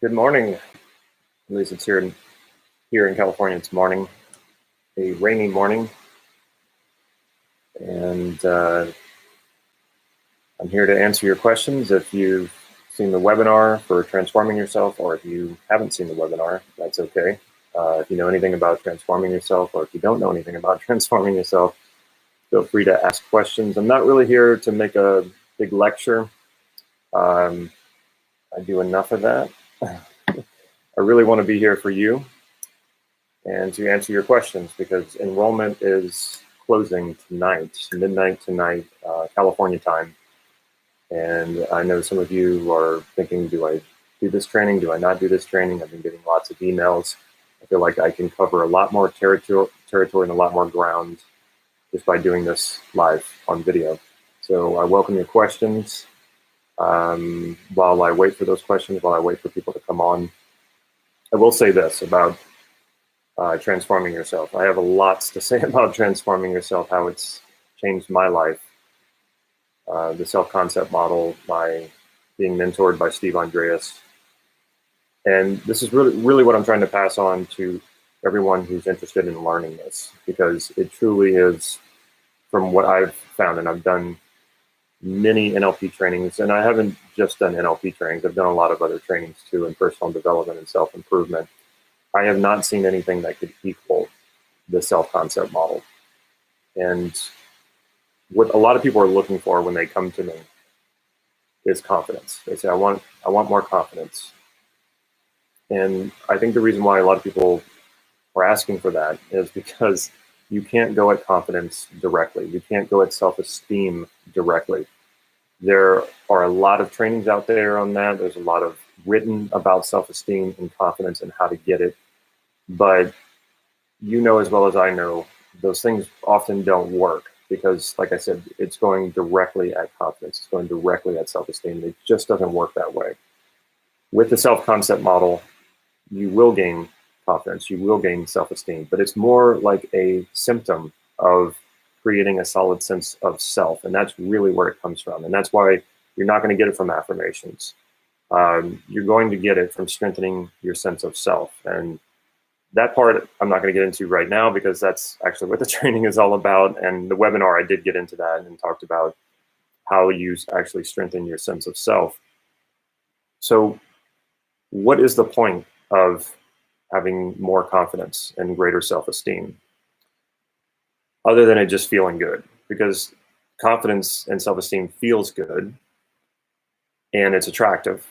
Good morning. At least it's here in California. It's morning, a rainy morning, and I'm here to answer your questions. If you've seen the webinar for transforming yourself, or if you haven't seen the webinar, that's okay. If you know anything about transforming yourself, or if you don't know anything about transforming yourself, feel free to ask questions. I'm not really here to make a big lecture. I do enough of that. I really want to be here for you and to answer your questions, because enrollment is closing tonight, midnight tonight, California time. And I know some of you are thinking, do I do this training? Do I not do this training? I've been getting lots of emails. I feel like I can cover a lot more territory and a lot more ground just by doing this live on video. So I welcome your questions. While I wait for those questions, while I wait for people to come on, I will say this about transforming yourself. I have a lot to say about transforming yourself, how it's changed my life. The self-concept model, by being mentored by Steve Andreas. And this is really what I'm trying to pass on to everyone who's interested in learning this, because it truly is, from what I've found, and I've done many NLP trainings, and I haven't just done NLP trainings, I've done a lot of other trainings too in personal development and self-improvement. I have not seen anything that could equal the self-concept model. And what a lot of people are looking for when they come to me is confidence. They say, I want more confidence. And I think the reason why a lot of people are asking for that is because you can't go at confidence directly. You can't go at self-esteem directly. There are a lot of trainings out there on that. There's a lot of written about self-esteem and confidence and how to get it. But you know as well as I know, those things often don't work, because, like I said, it's going directly at confidence. It's going directly at self-esteem. It just doesn't work that way. With the self-concept model, you will gain confidence, you will gain self-esteem, but it's more like a symptom of creating a solid sense of self. And that's really where it comes from. And that's why you're not going to get it from affirmations. You're going to get it from strengthening your sense of self. And that part I'm not going to get into right now, because that's actually what the training is all about. And the webinar, I did get into that and talked about how you actually strengthen your sense of self. So what is the point of having more confidence and greater self-esteem, other than it just feeling good? Because confidence and self-esteem feels good and it's attractive.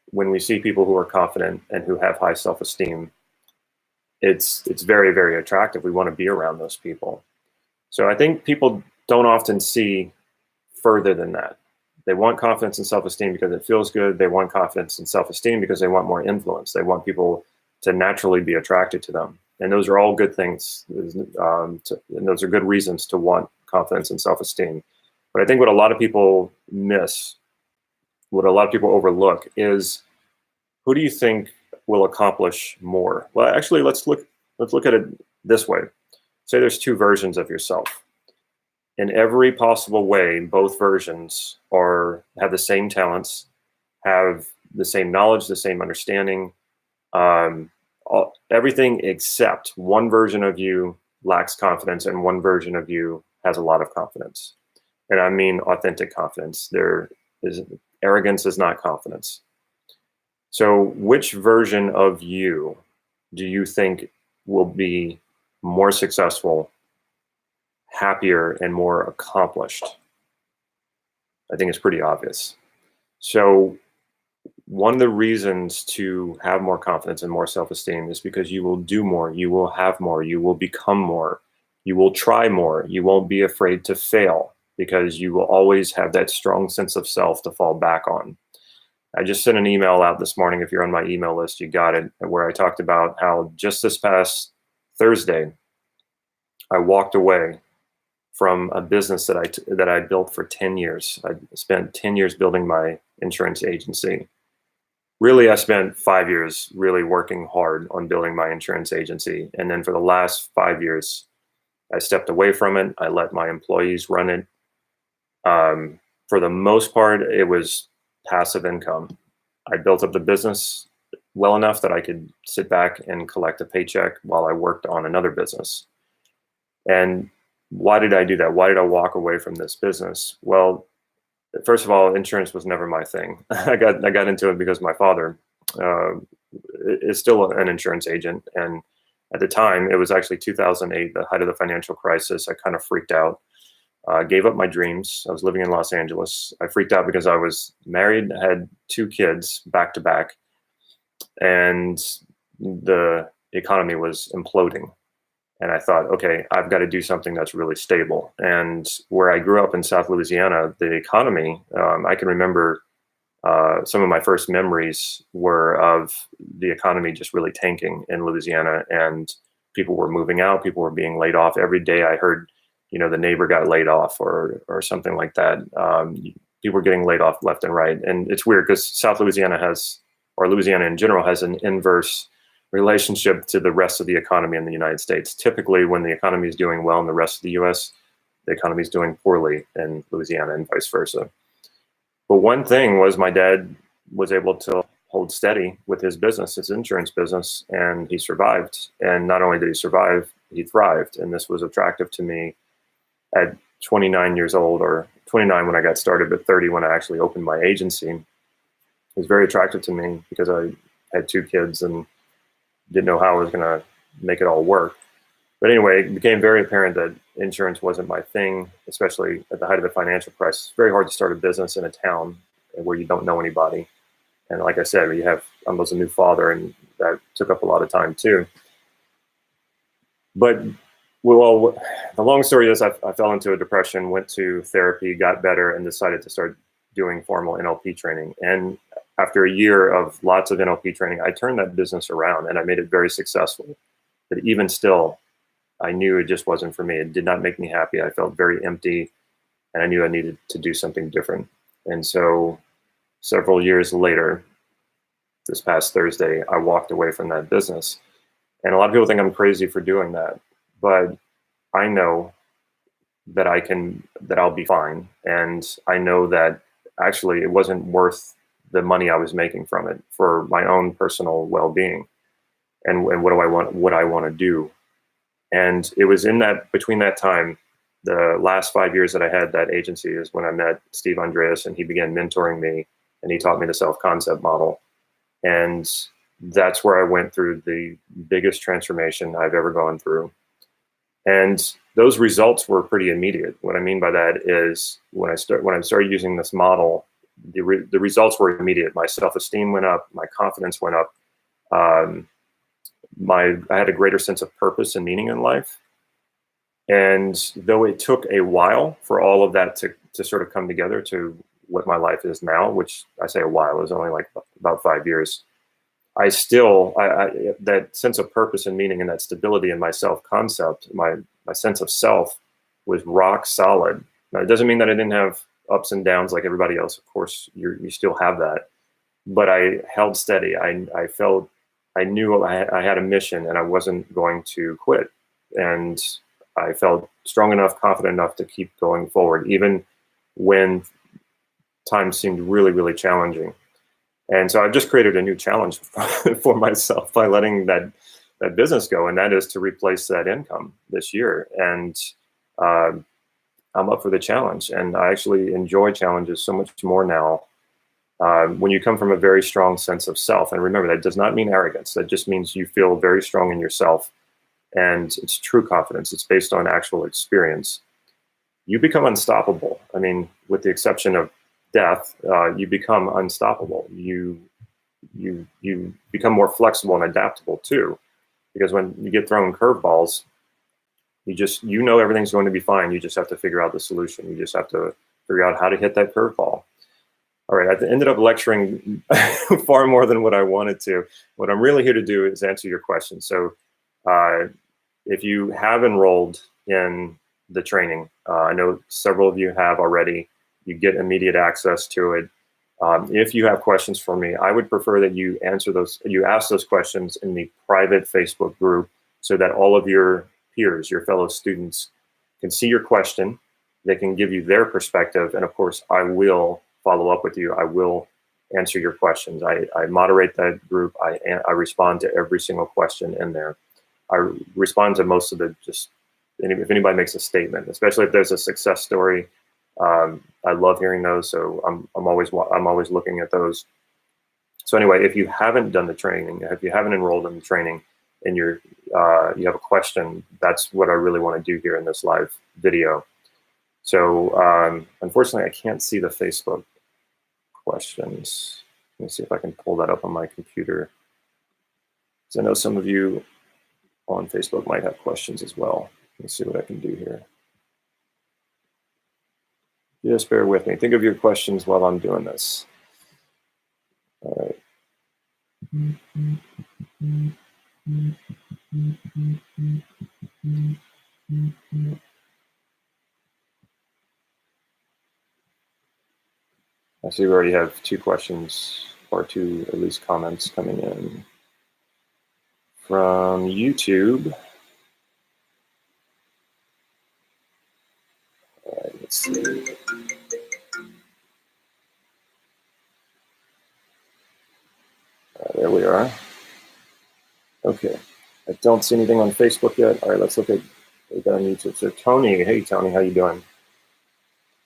When we see people who are confident and who have high self-esteem, it's very, very attractive. We want to be around those people. So I think people don't often see further than that. They want confidence and self-esteem because it feels good. They want confidence and self-esteem because they want more influence. They want people to naturally be attracted to them. And those are all good things. And those are good reasons to want confidence and self-esteem. But I think what a lot of people miss, what a lot of people overlook, is, who do you think will accomplish more? Well, actually, let's look at it this way. Say there's two versions of yourself. In every possible way, both versions have the same talents, have the same knowledge, the same understanding, everything except one version of you lacks confidence and one version of you has a lot of confidence. And I mean authentic confidence. Arrogance is not confidence. So which version of you do you think will be more successful, happier, and more accomplished? I think it's pretty obvious. So one of the reasons to have more confidence and more self-esteem is because you will do more, you will have more, you will become more, you will try more, you won't be afraid to fail, because you will always have that strong sense of self to fall back on. I just sent an email out this morning. If you're on my email list, you got it, where I talked about how just this past Thursday, I walked away from a business that I built for 10 years. I spent 10 years building my insurance agency. Really, I spent 5 years really working hard on building my insurance agency. And then for the last 5 years, I stepped away from it. I let my employees run it. For the most part, it was passive income. I built up the business. well enough that I could sit back and collect a paycheck while I worked on another business. And why did I do that? Why did I walk away from this business? Well, first of all, insurance was never my thing. I got into it because my father uh, is still an insurance agent, and at the time, it was actually 2008, the height of the financial crisis. I kind of freaked out. Gave up my dreams. I was living in Los Angeles. I freaked out because I was married, had two kids back to back, and the economy was imploding. And I thought, okay, I've got to do something that's really stable. And where I grew up in South Louisiana, the economy, I can remember some of my first memories were of the economy just really tanking in Louisiana, and people were moving out, people were being laid off. Every day I heard, the neighbor got laid off or something like that. People were getting laid off left and right. And it's weird because South Louisiana has, or Louisiana in general, has an inverse relationship to the rest of the economy in the United States. Typically, when the economy is doing well in the rest of the US, the economy is doing poorly in Louisiana and vice versa. But one thing was my dad was able to hold steady with his business, his insurance business, and he survived. And not only did he survive, he thrived. And this was attractive to me at 29 years old, or 29 when I got started, but 30 when I actually opened my agency. It was very attractive to me because I had two kids and didn't know how I was going to make it all work. But anyway, it became very apparent that insurance wasn't my thing, especially at the height of the financial crisis. It's very hard to start a business in a town where you don't know anybody. And like I said, I was a new father, and that took up a lot of time too. But well, the long story is I fell into a depression, went to therapy, got better, and decided to start doing formal NLP training. And after a year of lots of NLP training, I turned that business around and I made it very successful. But even still, I knew it just wasn't for me. It did not make me happy. I felt very empty, and I knew I needed to do something different. And so several years later, this past Thursday, I walked away from that business. And a lot of people think I'm crazy for doing that, but I know that I'll be fine. And I know that actually it wasn't worth the money I was making from it for my own personal well-being and what I want to do. And it was between that time, the last 5 years that I had that agency, is when I met Steve Andreas, and he began mentoring me, and he taught me the self-concept model. And that's where I went through the biggest transformation I've ever gone through. And those results were pretty immediate. What I mean by that is when I started using this model, the results were immediate. My self-esteem went up, my confidence went up. I had a greater sense of purpose and meaning in life. And though it took a while for all of that to sort of come together to what my life is now, which I say a while, is only like about 5 years, I still, that sense of purpose and meaning and that stability in my self-concept, my sense of self was rock solid. Now, it doesn't mean that I didn't have ups and downs like everybody else. Of course, you still have that. But I held steady. I knew I had a mission, and I wasn't going to quit. And I felt strong enough, confident enough to keep going forward, even when times seemed really, really challenging. And so I've just created a new challenge for myself by letting that business go, and that is to replace that income this year. And I'm up for the challenge, and I actually enjoy challenges so much more now. When you come from a very strong sense of self, and remember, that does not mean arrogance. That just means you feel very strong in yourself, and it's true confidence. It's based on actual experience. You become unstoppable. I mean, with the exception of death, you become unstoppable. You become more flexible and adaptable too, because when you get thrown curveballs, you know everything's going to be fine. You just have to figure out the solution. You just have to figure out how to hit that curveball. All right, I ended up lecturing far more than what I wanted to. What I'm really here to do is answer your questions. So if you have enrolled in the training, I know several of you have already. You get immediate access to it. If you have questions for me, I would prefer that you ask those questions in the private Facebook group so that all of your peers, your fellow students, can see your question. They can give you their perspective. And of course, I will follow up with you. I will answer your questions. I moderate that group. I respond to every single question in there. I respond to most of the if anybody makes a statement, especially if there's a success story. I love hearing those, so I'm always looking at those. So anyway, if you haven't done the training, if you haven't enrolled in the training, and you have a question, that's what I really want to do here in this live video. So unfortunately, I can't see the Facebook questions. Let me see if I can pull that up on my computer. So I know some of you on Facebook might have questions as well. Let's see what I can do here. Just bear with me. Think of your questions while I'm doing this. All right. I see we already have 2 questions, or 2 at least comments coming in from YouTube. All right, let's see. There we are. Okay, I don't see anything on Facebook yet. All right, let's look at what on YouTube. So Tony, hey Tony, how you doing?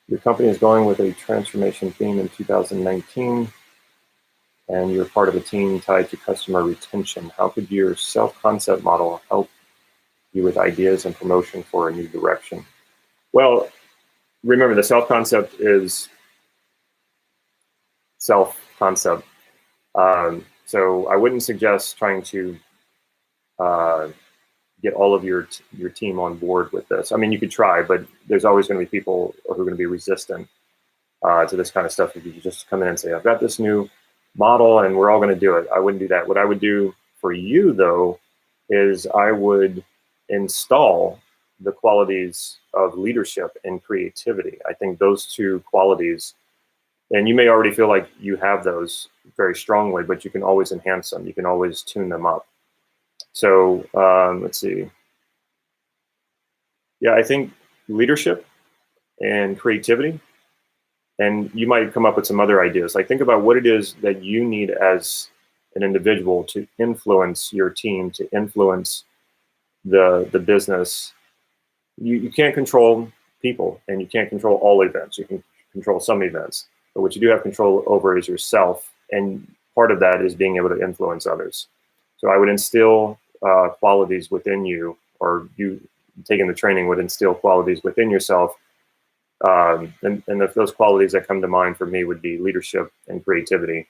Your company is going with a transformation theme in 2019, and you're part of a team tied to customer retention. How could your self-concept model help you with ideas and promotion for a new direction? Well, remember the self-concept is self-concept. So I wouldn't suggest trying to get all of your team on board with this. I mean, you could try, but there's always going to be people who are going to be resistant to this kind of stuff. If you just come in and say, I've got this new model and we're all going to do it. I wouldn't do that. What I would do for you, though, is I would install the qualities of leadership and creativity. I think those 2 qualities, and you may already feel like you have those very strongly, but you can always enhance them. You can always tune them up. So let's see. Yeah, I think leadership and creativity, and you might come up with some other ideas. Like think about what it is that you need as an individual to influence your team, to influence the business. You can't control people, and you can't control all events. You can control some events, but what you do have control over is yourself, and part of that is being able to influence others. So I would instill qualities within you, or you taking the training would instill qualities within yourself. And those qualities that come to mind for me would be leadership and creativity,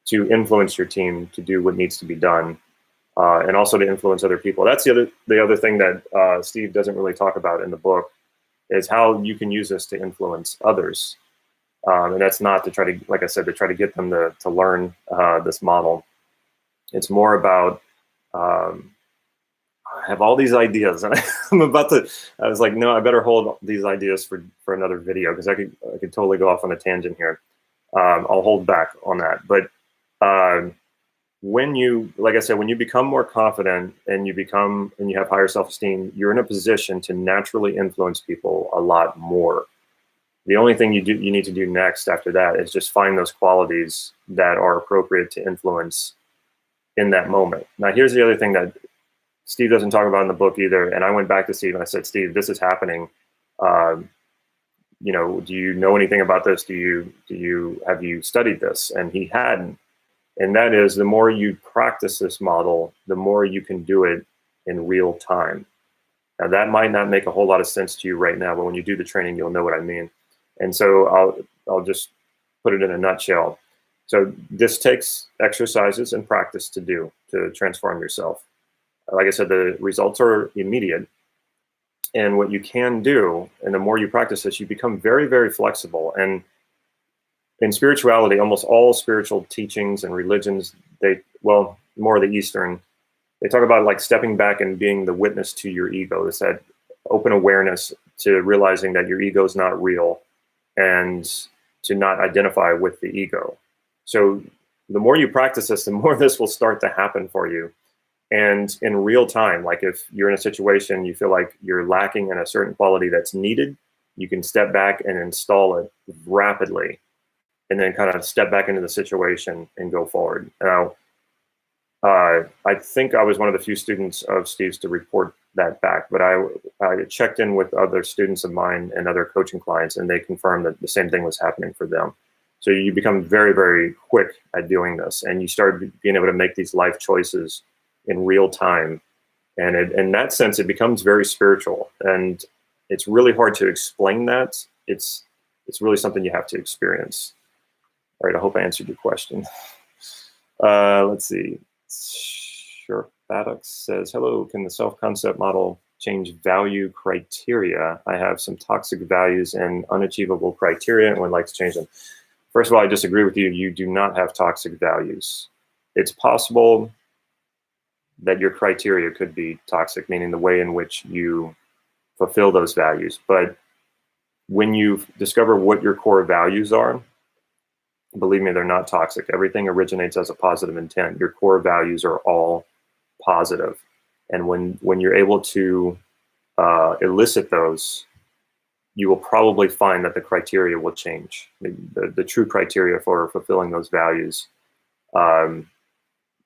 to influence your team to do what needs to be done, and also to influence other people. That's the other thing that Steve doesn't really talk about in the book, is how you can use this to influence others. And that's not to try to, like I said, to try to get them to learn this model. It's more about, I have all these ideas, and I was like, no, I better hold these ideas for another video, because I could totally go off on a tangent here. I'll hold back on that. But when you, like I said, when you become more confident and you have higher self-esteem, you're in a position to naturally influence people a lot more. The only thing you need to do next after that is just find those qualities that are appropriate to influence in that moment. Now, here's the other thing that Steve doesn't talk about in the book either. And I went back to Steve and I said, Steve, this is happening. Do you know anything about this? Have you studied this? And he hadn't. And that is, the more you practice this model, the more you can do it in real time. Now, that might not make a whole lot of sense to you right now, but when you do the training, you'll know what I mean. And so I'll just put it in a nutshell. So this takes exercises and practice to transform yourself. Like I said, the results are immediate. And what you can do, and the more you practice this, you become very, very flexible. And in spirituality, almost all spiritual teachings and religions, more of the Eastern, they talk about like stepping back and being the witness to your ego. It's that open awareness to realizing that your ego is not real, and to not identify with the ego. So the more you practice this, the more this will start to happen for you. And in real time, like if you're in a situation you feel like you're lacking in a certain quality that's needed, you can step back and install it rapidly. and then kind of step back into the situation and go forward. Now, I think I was one of the few students of Steve's to report that back, but I checked in with other students of mine and other coaching clients, and they confirmed that the same thing was happening for them. So you become very, very quick at doing this, and you start being able to make these life choices in real time. And in that sense, it becomes very spiritual, and it's really hard to explain that. It's really something you have to experience. All right, I hope I answered your question. Let's see. Sure. Baddock says, hello, can the self-concept model change value criteria? I have some toxic values and unachievable criteria and would like to change them. First of all, I disagree with you. You do not have toxic values. It's possible that your criteria could be toxic, meaning the way in which you fulfill those values. But when you discover what your core values are, believe me, they're not toxic. Everything originates as a positive intent. Your core values are all positive. And when you're able to elicit those, you will probably find that the criteria will change. The true criteria for fulfilling those values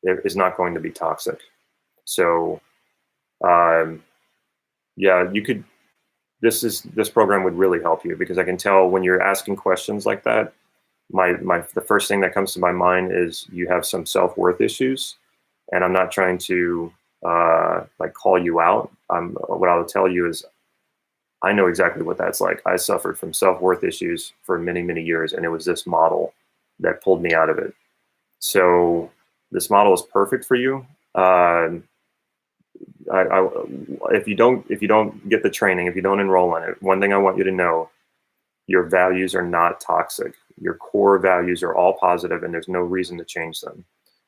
is not going to be toxic. So, yeah, you could. This program would really help you, because I can tell when you're asking questions like that, the first thing that comes to my mind is you have some self-worth issues, and I'm not trying to like call you out. What I'll tell you is I know exactly what that's like. I suffered from self-worth issues for many, many years, and it was this model that pulled me out of it. So this model is perfect for you. If you don't get the training, if you don't enroll in it, one thing I want you to know: your values are not toxic. Your core values are all positive, and there's no reason to change them.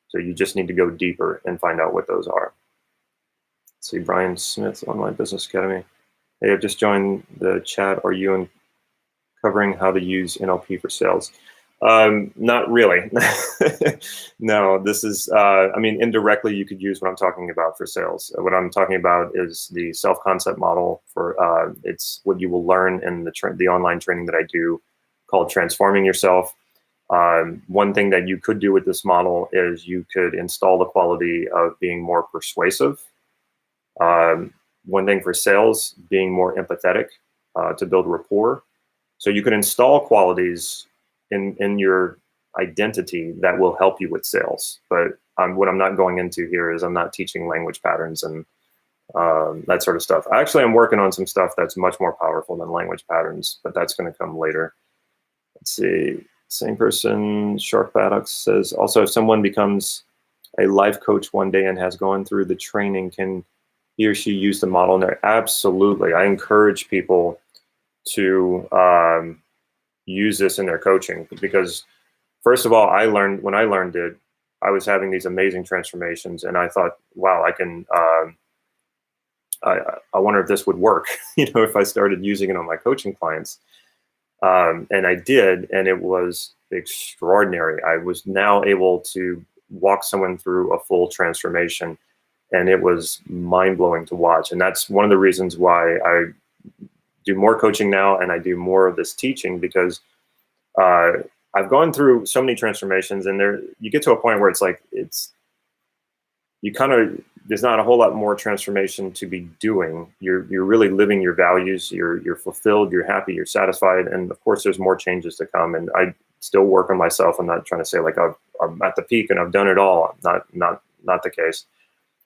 So you just need to go deeper and find out what those are. Let's see, Brian Smith, Online Business Academy. Hey, I've just joined the chat. Are you covering how to use NLP for sales? Not really. No, this is, I mean, indirectly you could use what I'm talking about for sales. What I'm talking about is the self-concept model for, it's what you will learn in the online training that I do called Transforming Yourself. One thing that you could do with this model is you could install the quality of being more persuasive. One thing for sales, being more empathetic, to build rapport. So you can install qualities in your identity that will help you with sales. But what I'm not going into here is I'm not teaching language patterns and that sort of stuff. Actually, I'm working on some stuff that's much more powerful than language patterns, but that's going to come later. Let's see. Same person, Shark Baddock says, also, if someone becomes a life coach one day and has gone through the training, can he or she use the model in there? Absolutely. I encourage people to use this in their coaching, because first of all, when I learned it, I was having these amazing transformations, and I thought, wow, I can, I wonder if this would work, if I started using it on my coaching clients. And I did, and it was extraordinary. I was now able to walk someone through a full transformation, and it was mind-blowing to watch. And that's one of the reasons why I do more coaching now and I do more of this teaching, because I've gone through so many transformations, and you get to a point where it's like, there's not a whole lot more transformation to be doing. You're really living your values. You're fulfilled, you're happy, you're satisfied. And of course there's more changes to come. And I still work on myself. I'm not trying to say like I'm at the peak and I've done it all. Not the case,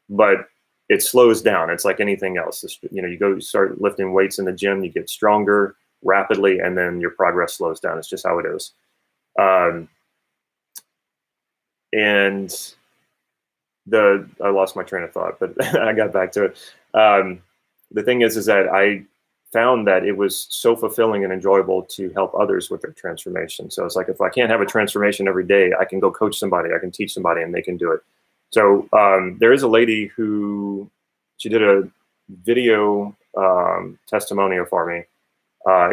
but it slows down. It's like anything else. You start lifting weights in the gym, you get stronger rapidly, and then your progress slows down. It's just how it is. And I lost my train of thought, but I got back to it. The thing is that I found that it was so fulfilling and enjoyable to help others with their transformation. So it's like, if I can't have a transformation every day, I can go coach somebody, I can teach somebody, and they can do it. So there is a lady she did a video testimonial for me.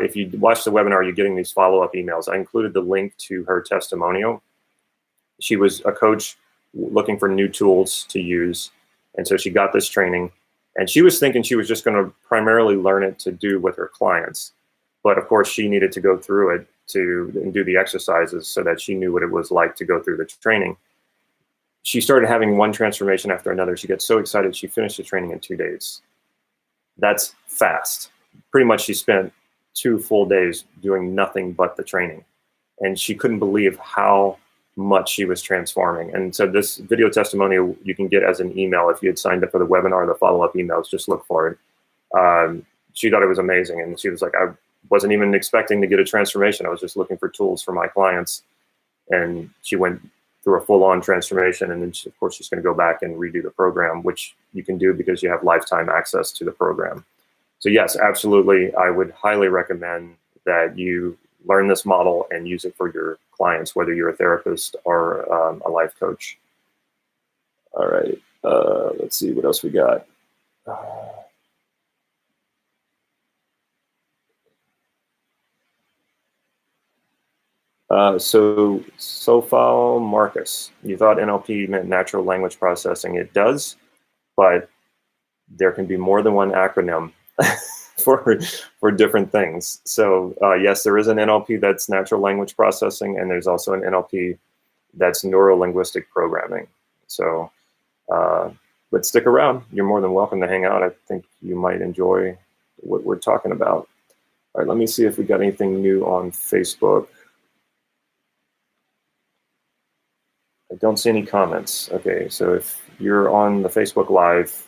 If you watch the webinar, you're getting these follow-up emails. I included the link to her testimonial. She was a coach looking for new tools to use. And so she got this training, and she was thinking she was just going to primarily learn it to do with her clients. But of course, she needed to go through it and do the exercises so that she knew what it was like to go through the training. She started having one transformation after another. She gets so excited, she finished the training in 2 days. That's fast. Pretty much she spent 2 full days doing nothing but the training. And she couldn't believe how much she was transforming. And so this video testimonial you can get as an email. If you had signed up for the webinar, the follow-up emails, just look for it. She thought it was amazing. And she was like, I wasn't even expecting to get a transformation. I was just looking for tools for my clients. And she went through a full-on transformation. And then, of course, she's going to go back and redo the program, which you can do because you have lifetime access to the program. So yes, absolutely. I would highly recommend that you learn this model and use it for your clients, whether you're a therapist or a life coach. All right, let's see what else we got. So Marcus, you thought NLP meant natural language processing. It does, but there can be more than one acronym for different things. So yes, there is an NLP that's natural language processing, and there's also an NLP that's neuro-linguistic programming. So, but stick around. You're more than welcome to hang out. I think you might enjoy what we're talking about. All right, let me see if we got anything new on Facebook. I don't see any comments. Okay, so if you're on the Facebook Live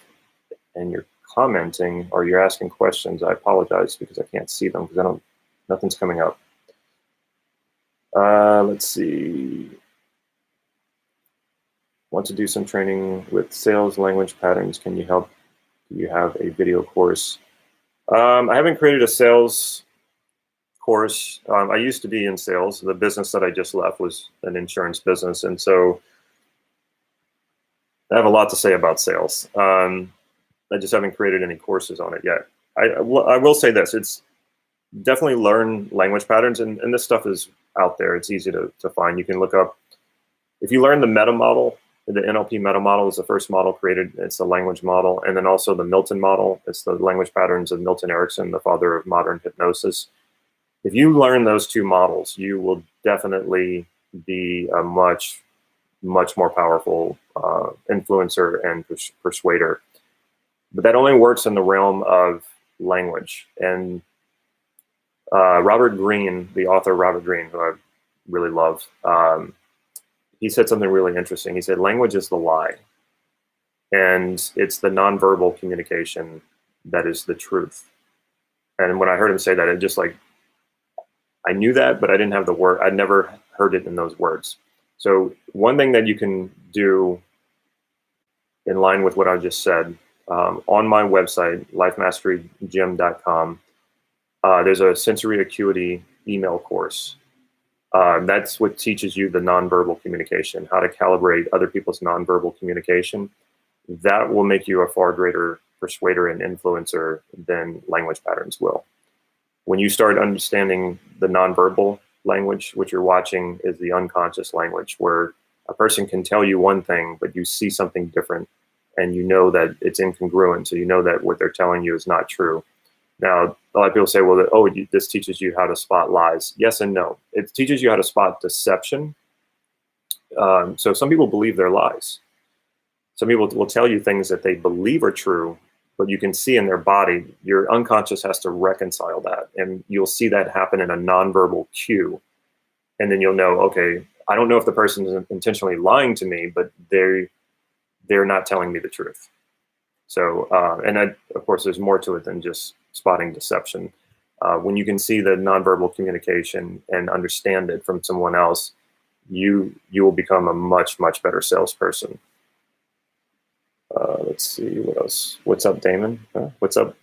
and you're commenting or you're asking questions, I apologize because I can't see them because nothing's coming up. Let's see. Want to do some training with sales language patterns. Can you help? Do you have a video course? I haven't created a sales course. I used to be in sales. The business that I just left was an insurance business. And so I have a lot to say about sales. I just haven't created any courses on it yet. I will say this, it's definitely learn language patterns, and this stuff is out there. It's easy to find. You can look up, if you learn the meta model, the NLP meta model is the first model created. It's the language model. And then also the Milton model. It's the language patterns of Milton Erickson, the father of modern hypnosis. If you learn those 2 models, you will definitely be a much more powerful influencer and persuader. But that only works in the realm of language. And Robert Greene, the author Robert Greene, who I really love, he said something really interesting. He said, language is the lie. And it's the nonverbal communication that is the truth. And when I heard him say that, it just like, I knew that, but I didn't have the word. I'd never heard it in those words. So one thing that you can do in line with what I just said, on my website, lifemasterygym.com, there's a sensory acuity email course. That's what teaches you the nonverbal communication, how to calibrate other people's nonverbal communication. That will make you a far greater persuader and influencer than language patterns will. When you start understanding the nonverbal language, what you're watching is the unconscious language, where a person can tell you one thing, but you see something different, and you know that it's incongruent, so you know that what they're telling you is not true. Now, a lot of people say, well, this teaches you how to spot lies. Yes and no. It teaches you how to spot deception. So some people believe they're lies. Some people will tell you things that they believe are true, but you can see in their body, your unconscious has to reconcile that. And you'll see that happen in a nonverbal cue. And then you'll know, okay, I don't know if the person is intentionally lying to me, but they're not telling me the truth. So, and of course, there's more to it than just spotting deception. When you can see the nonverbal communication and understand it from someone else, you will become a much better salesperson. Let's see what else. What's up, Damon? What's up,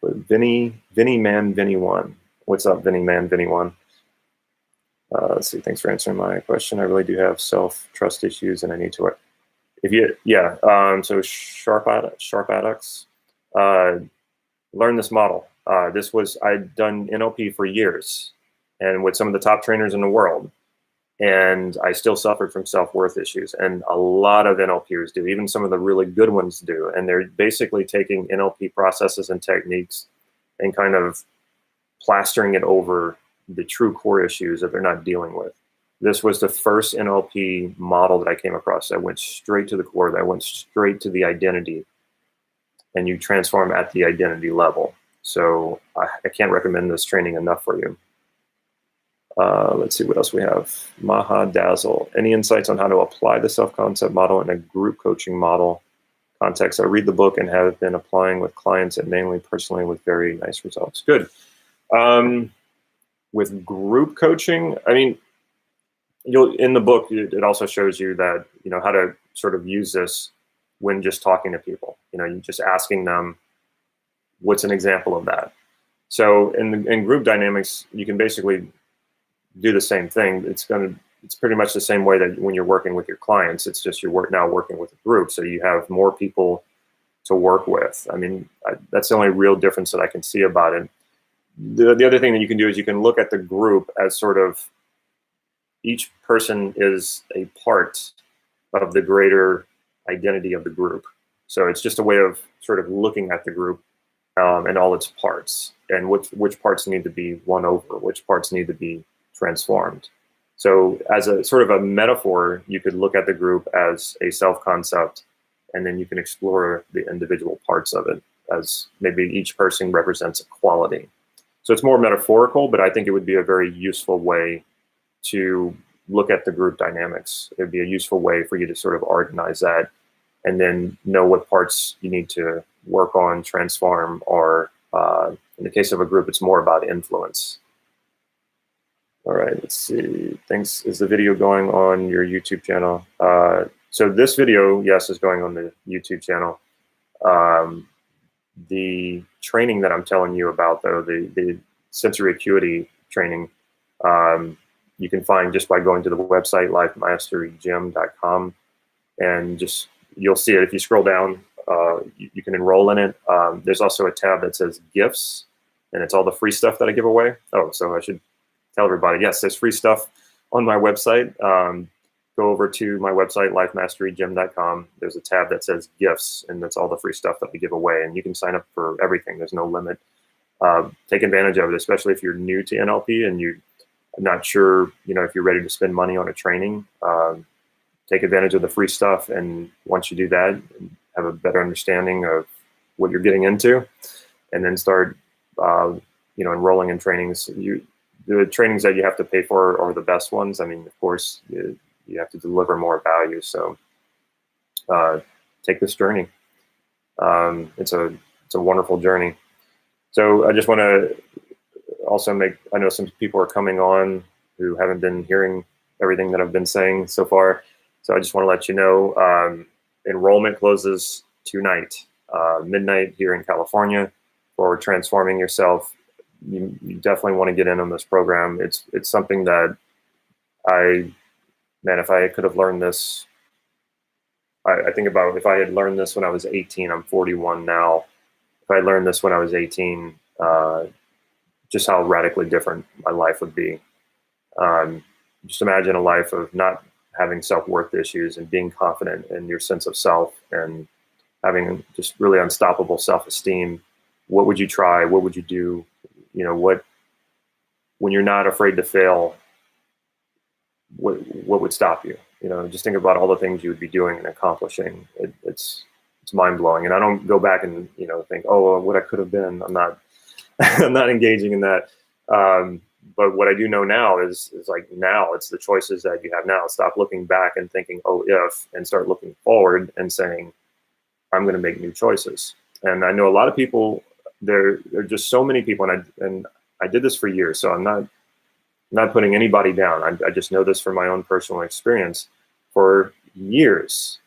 Vinny Man 1? What's up, Vinny Man 1? Let's see. Thanks for answering my question. I really do have self-trust issues, and I need to work. So Sharp Addicts, learn this model. I'd done NLP for years, and with some of the top trainers in the world, and I still suffered from self-worth issues, and a lot of NLPers do, even some of the really good ones do, and they're basically taking NLP processes and techniques and kind of plastering it over the true core issues that they're not dealing with. This was the first NLP model that I came across that went straight to the core, that went straight to the identity, and you transform at the identity level. So I can't recommend this training enough for you. Let's see what else we have. Maha Dazzle. Any insights on how to apply the self-concept model in a group coaching model context? I read the book and have been applying with clients and mainly personally with very nice results. Good. With group coaching, I mean, in the book, it also shows you that, how to sort of use this when just talking to people. You're just asking them, what's an example of that? So in group dynamics, you can basically do the same thing. It's pretty much the same way that when you're working with your clients, it's just you're now working with a group. So you have more people to work with. I mean, that's the only real difference that I can see about it. The other thing that you can do is you can look at the group as sort of each person is a part of the greater identity of the group. So it's just a way of sort of looking at the group and all its parts, and which parts need to be won over, which parts need to be transformed. So as a sort of a metaphor, you could look at the group as a self-concept, and then you can explore the individual parts of it as maybe each person represents a quality. So it's more metaphorical, but I think it would be a very useful way to look at the group dynamics. It would be a useful way for you to sort of organize that and then know what parts you need to work on, transform, or in the case of a group, it's more about influence. All right, let's see. Thanks. Is the video going on your YouTube channel? So this video, yes, is going on the YouTube channel. The training that I'm telling you about, though, the sensory acuity training, you can find just by going to the website, lifemasterygym.com, and you'll see it. If you scroll down, you can enroll in it. There's also a tab that says gifts, and it's all the free stuff that I give away. Oh, so I should tell everybody, yes, there's free stuff on my website. Go over to my website, lifemasterygym.com. There's a tab that says gifts, and that's all the free stuff that I give away. And you can sign up for everything. There's no limit. Take advantage of it, especially if you're new to NLP and you're not sure, if you're ready to spend money on a training. Take advantage of the free stuff, and once you do that, have a better understanding of what you're getting into, and then start, enrolling in trainings. The trainings that you have to pay for are the best ones. I mean, of course, you have to deliver more value. So take this journey. It's a wonderful journey. So I just want to also I know some people are coming on who haven't been hearing everything that I've been saying so far. So I just want to let you know, enrollment closes tonight, midnight here in California, for Transforming Yourself. You definitely want to get in on this program. It's something that if I could have learned this, I think about if I had learned this when I was 18, I'm 41 now. If I learned this when I was 18, just how radically different my life would be. Just imagine a life of not having self-worth issues and being confident in your sense of self and having just really unstoppable self-esteem. What would you try? What would you do? When you're not afraid to fail, what would stop you? Just think about all the things you would be doing and accomplishing. It's mind blowing. And I don't go back and, think, oh, what I could have been. I'm not, I'm not engaging in that. But what I do know now is like now it's the choices that you have now. Stop looking back and thinking, oh, if, and start looking forward and saying, I'm going to make new choices. And I know a lot of people, there are just so many people, and I did this for years, so I'm not putting anybody down. I just know this from my own personal experience. For years,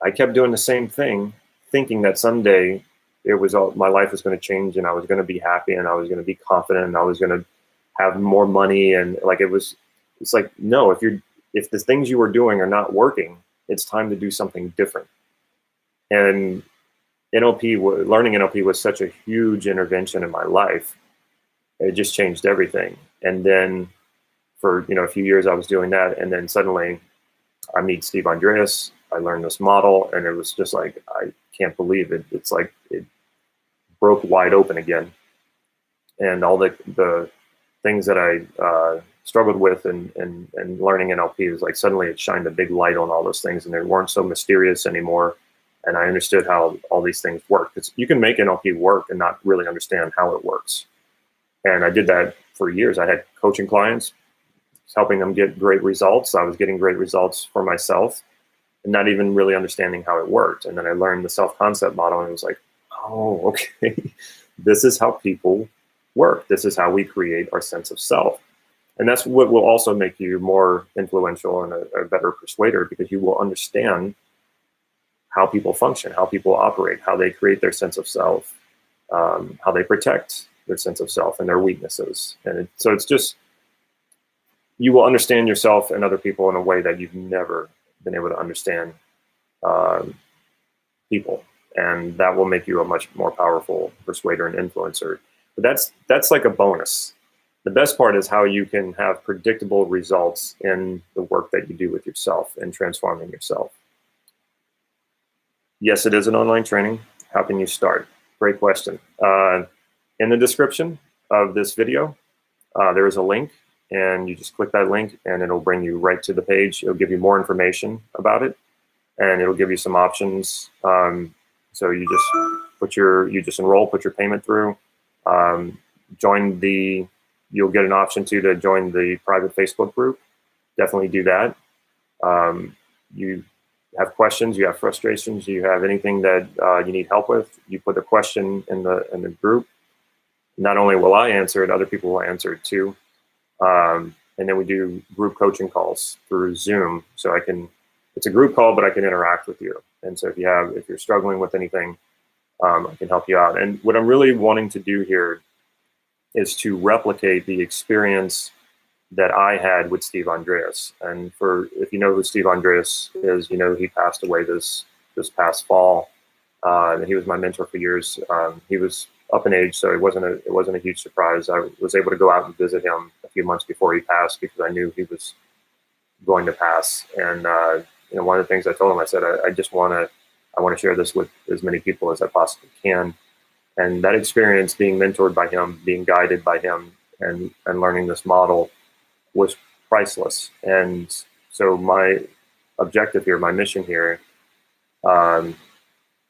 I kept doing the same thing, thinking that someday my life was going to change, and I was going to be happy, and I was going to be confident, and I was going to have more money, and it's like, no, if the things you were doing are not working, it's time to do something different. And learning NLP was such a huge intervention in my life. It just changed everything. And then for a few years I was doing that, and then suddenly I meet Steve Andreas. I learned this model, and it was just like, I can't believe it. It's like it broke wide open again, and all the things that I struggled with in learning NLP is like suddenly it shined a big light on all those things, and they weren't so mysterious anymore. And I understood how all these things work. Because you can make NLP work and not really understand how it works. And I did that for years. I had coaching clients, helping them get great results. I was getting great results for myself and not even really understanding how it worked. And then I learned the self-concept model, and it was like, oh, okay, this is how people work. This is how we create our sense of self. And that's what will also make you more influential and a better persuader, because you will understand how people function, how people operate, how they create their sense of self, how they protect their sense of self and their weaknesses. And so it's just, you will understand yourself and other people in a way that you've never been able to understand people. And that will make you a much more powerful persuader and influencer. But that's like a bonus. The best part is how you can have predictable results in the work that you do with yourself and transforming yourself. Yes, it is an online training. How can you start? Great question. In the description of this video, there is a link, and you just click that link and it'll bring you right to the page. It'll give you more information about it, and it'll give you some options. So you just enroll, put your payment through, you'll get an option to join the private Facebook group. Definitely do that. You have questions, you have frustrations, you have anything that you need help with, you put a question in the group. Not only will I answer it, other people will answer it too. And then we do group coaching calls through Zoom. So it's a group call, but I can interact with you. And so if you're struggling with anything, I can help you out. And what I'm really wanting to do here is to replicate the experience that I had with Steve Andreas. And if you know who Steve Andreas is, you know he passed away this past fall. And he was my mentor for years. He was up in age, so it wasn't a huge surprise. I was able to go out and visit him a few months before he passed, because I knew he was going to pass. And one of the things I told him, I said, I want to share this with as many people as I possibly can. And that experience, being mentored by him, being guided by him, and learning this model was priceless. And so my objective here, my mission here,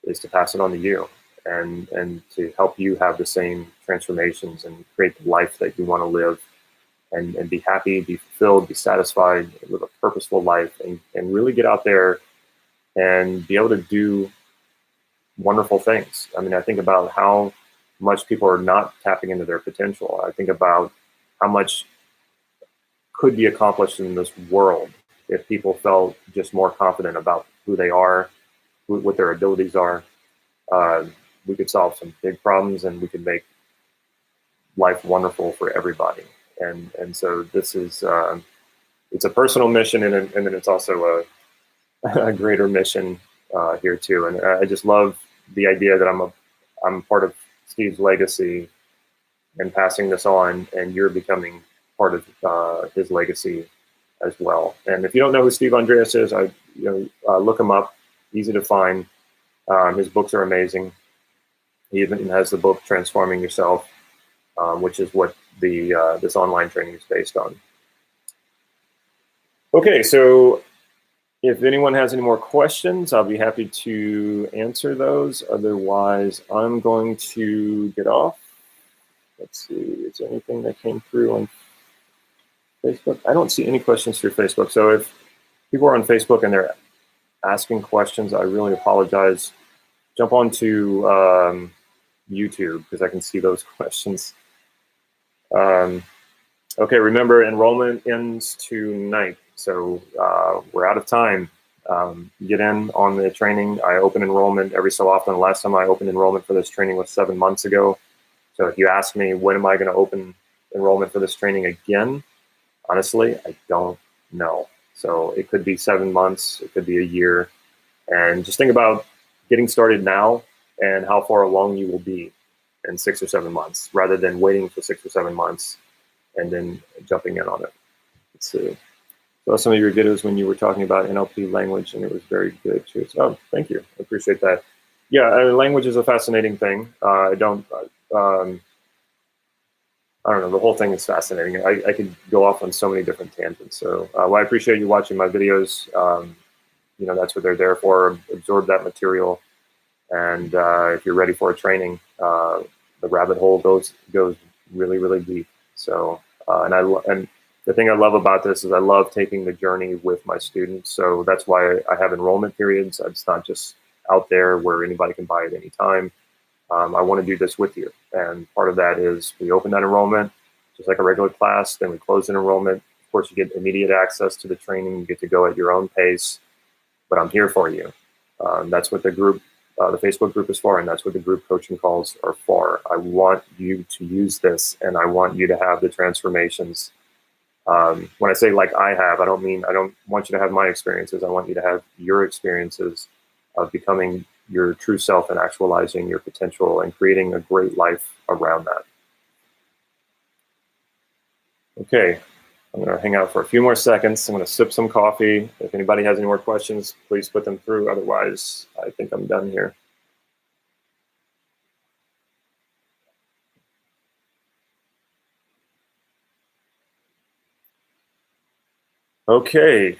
is to pass it on to you and to help you have the same transformations and create the life that you want to live, and be happy, be fulfilled, be satisfied, live a purposeful life, and really get out there and be able to do wonderful things. I mean, I think about how much people are not tapping into their potential. I think about how much could be accomplished in this world if people felt just more confident about who they are, what their abilities are. We could solve some big problems, and we could make life wonderful for everybody. And so this is it's a personal mission, and then it's also a greater mission here too. And I just love the idea that I'm part of Steve's legacy and passing this on, and you're becoming part of his legacy as well. And if you don't know who Steve Andreas is, look him up. Easy to find. His books are amazing. He even has the book Transforming Yourself, which is what this online training is based on. Okay, so if anyone has any more questions, I'll be happy to answer those. Otherwise, I'm going to get off. Let's see, is there anything that came through on Facebook? I don't see any questions through Facebook. So if people are on Facebook and they're asking questions, I really apologize. Jump on to YouTube, because I can see those questions. Okay, remember, enrollment ends tonight. So we're out of time. Get in on the training. I open enrollment every so often. The last time I opened enrollment for this training was 7 months ago. So if you ask me, when am I going to open enrollment for this training again? Honestly, I don't know. So it could be 7 months, it could be a year. And just think about getting started now and how far along you will be in 6 or 7 months, rather than waiting for 6 or 7 months and then jumping in on it. Let's see. So some of your videos when you were talking about NLP language, and it was very good too. Oh, thank you. I appreciate that. Yeah, language is a fascinating thing. I don't know, the whole thing is fascinating. I could go off on so many different tangents. So well, I appreciate you watching my videos. You know, that's what they're there for. Absorb that material. And if you're ready for a training, the rabbit hole goes really, really deep. So, and the thing I love about this is I love taking the journey with my students. So that's why I have enrollment periods. It's not just out there where anybody can buy at any time. I want to do this with you. And part of that is we open that enrollment just like a regular class, then we close an enrollment. Of course, you get immediate access to the training. You get to go at your own pace, but I'm here for you. That's what the group, the Facebook group is for, and that's what the group coaching calls are for. I want you to use this, and I want you to have the transformations. When I say like I have, I don't want you to have my experiences. I want you to have your experiences of becoming your true self and actualizing your potential and creating a great life around that. Okay, I'm going to hang out for a few more seconds. I'm going to sip some coffee. If anybody has any more questions, please put them through. Otherwise, I think I'm done here. Okay.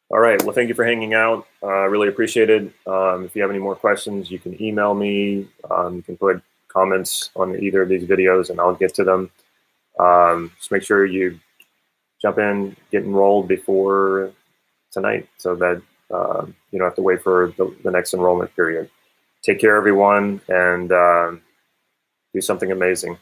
All right. Well, thank you for hanging out. I really appreciate it. If you have any more questions, you can email me. You can put comments on either of these videos and I'll get to them. Just make sure you jump in, get enrolled before tonight so that you don't have to wait for the next enrollment period. Take care, everyone, and do something amazing.